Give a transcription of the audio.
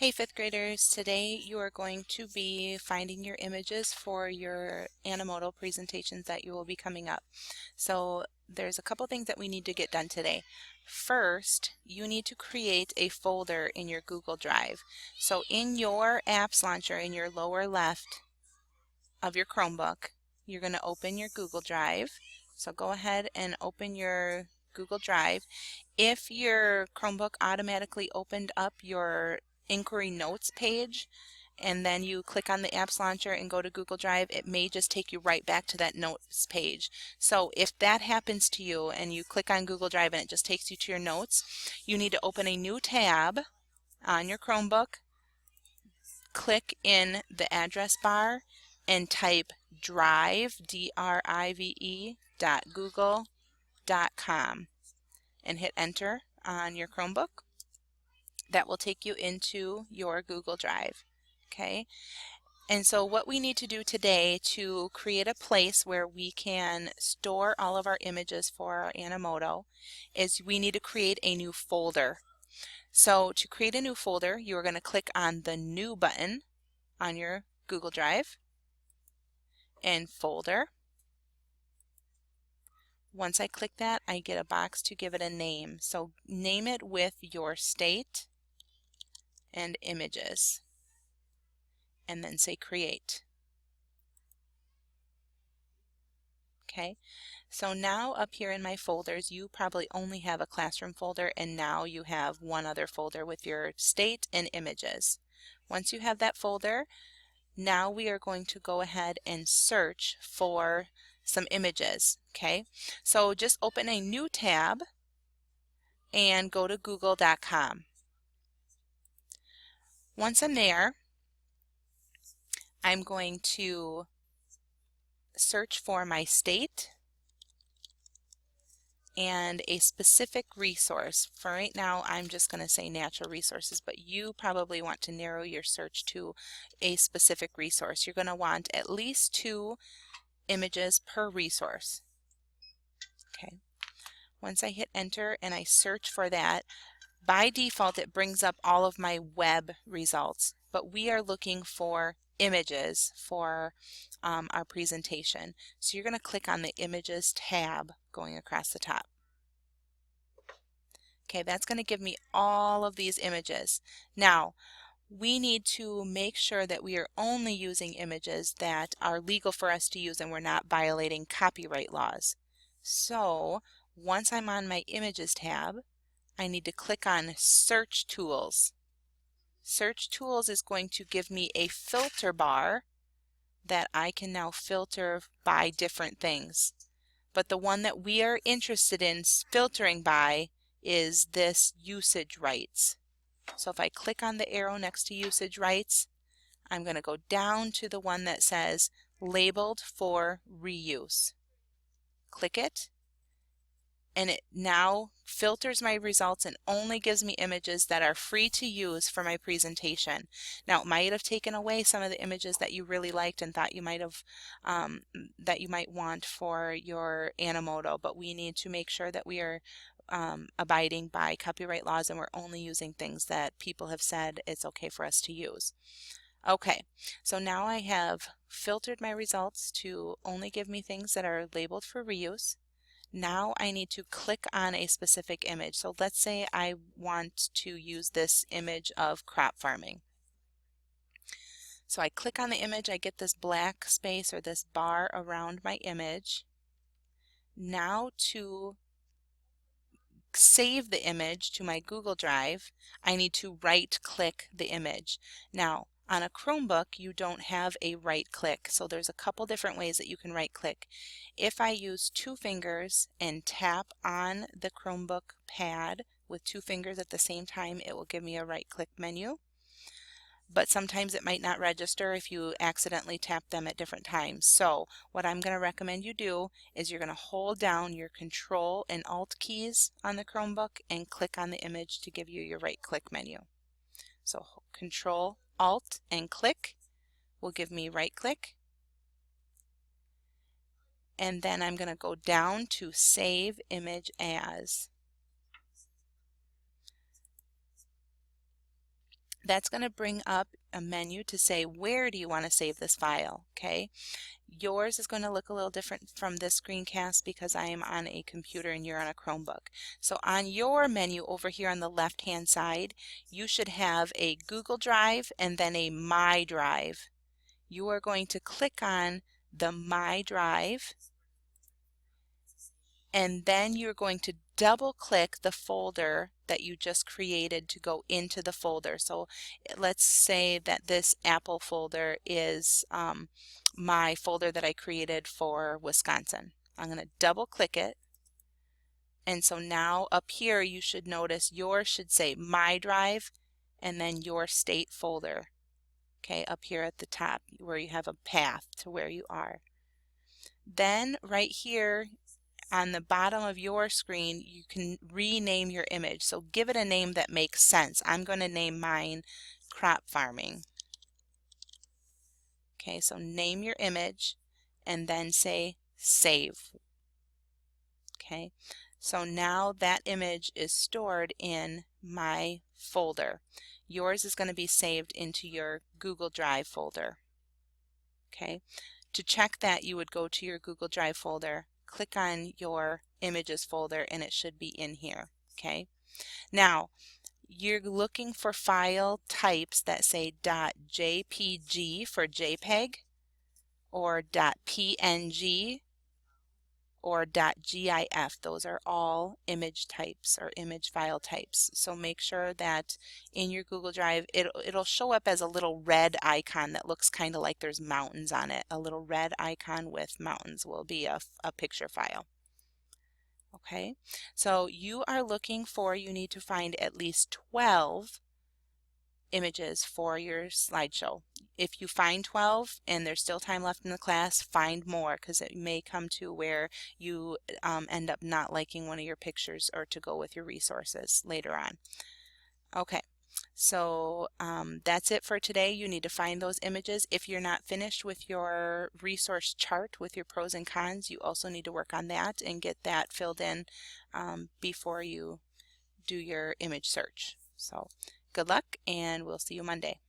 Hey fifth graders, today you are going to be finding your images for your Animoto presentations that you will be coming up. So there's a couple things that we need to get done today. First, you need to create a folder in your Google Drive. So in your apps launcher in your lower left of your Chromebook, you're going to open your Google Drive. So go ahead and open your Google Drive. If your Chromebook automatically opened up your inquiry notes page and then you click on the apps launcher and go to Google Drive, it may just take you right back to that notes page. So if that happens to you and you click on Google Drive and it just takes you to your notes, you need to open a new tab on your Chromebook, click in the address bar and type drive, D-R-I-V-E, .google.com and hit enter on your Chromebook. That will take you into your Google Drive. Okay, and so what we need to do today to create a place where we can store all of our images for our Animoto is we need to create a new folder. So to create a new folder, you are going to click on the New button on your Google Drive and Folder. Once I click that, I get a box to give it a name. So name it with your state and images, and then say create. Okay, so now up here in my folders, you probably only have a classroom folder, and now you have one other folder with your state and images. Once you have that folder, now we are going to go ahead and search for some images. Okay, so just open a new tab and go to google.com. Once I'm there, I'm going to search for my state and a specific resource. For right now, I'm just going to say natural resources, but you probably want to narrow your search to a specific resource. You're going to want at least 2 images per resource. Okay. Once I hit enter and I search for that, by default it brings up all of my web results, but we are looking for images for our presentation. So you're going to click on the Images tab going across the top. Okay, that's going to give me all of these images. Now, we need to make sure that we are only using images that are legal for us to use and we're not violating copyright laws. So, once I'm on my Images tab, I need to click on Search Tools. Search Tools is going to give me a filter bar that I can now filter by different things. But the one that we are interested in filtering by is this usage rights. So if I click on the arrow next to usage rights, I'm going to go down to the one that says labeled for reuse. Click it, and it now filters my results and only gives me images that are free to use for my presentation. Now, it might have taken away some of the images that you really liked and thought you might have that you might want for your Animoto, but we need to make sure that we are abiding by copyright laws and we're only using things that people have said it's okay for us to use. Okay, so now I have filtered my results to only give me things that are labeled for reuse. Now I need to click on a specific image. So let's say I want to use this image of crop farming. So I click on the image, I get this black space or this bar around my image. Now to save the image to my Google Drive, I need to right-click the image. Now, on a Chromebook, you don't have a right-click, so there's a couple different ways that you can right-click. If I use 2 fingers and tap on the Chromebook pad with 2 fingers at the same time, it will give me a right-click menu. But sometimes it might not register if you accidentally tap them at different times. So what I'm going to recommend you do is you're going to hold down your Control and Alt keys on the Chromebook and click on the image to give you your right click menu. So Control, Alt, and click will give me right click. And then I'm going to go down to Save Image As. That's going to bring up a menu to say, where do you want to save this file? Okay. Yours is going to look a little different from this screencast because I am on a computer and you're on a Chromebook. So on your menu over here on the left hand side, you should have a Google Drive and then a My Drive. You are going to click on the My Drive, and then you're going to double click the folder that you just created to go into the folder. So let's say that this Apple folder is my folder that I created for Wisconsin. I'm going to double click it, and so now up here you should notice yours should say My Drive and then your state folder. Okay, up here at the top where you have a path to where you are. Then right here on the bottom of your screen, you can rename your image. So give it a name that makes sense. I'm going to name mine Crop Farming. Okay, so name your image and then say Save. Okay, so now that image is stored in my folder. Yours is going to be saved into your Google Drive folder. Okay, to check that, you would go to your Google Drive folder, click on your images folder, and it should be in here. Okay, now you're looking for file types that say .jpg for JPEG, or .png, or .gif. Those are all image types or image file types. So make sure that in your Google Drive it'll show up as a little red icon that looks kind of like there's mountains on it. A little red icon with mountains will be a picture file. Okay, so you need to find at least 12 images for your slideshow. If you find 12 and there's still time left in the class, find more, because it may come to where you end up not liking one of your pictures or to go with your resources later on. Okay, so that's it for today. You need to find those images. If you're not finished with your resource chart with your pros and cons, you also need to work on that and get that filled in before you do your image search. So good luck, and we'll see you Monday.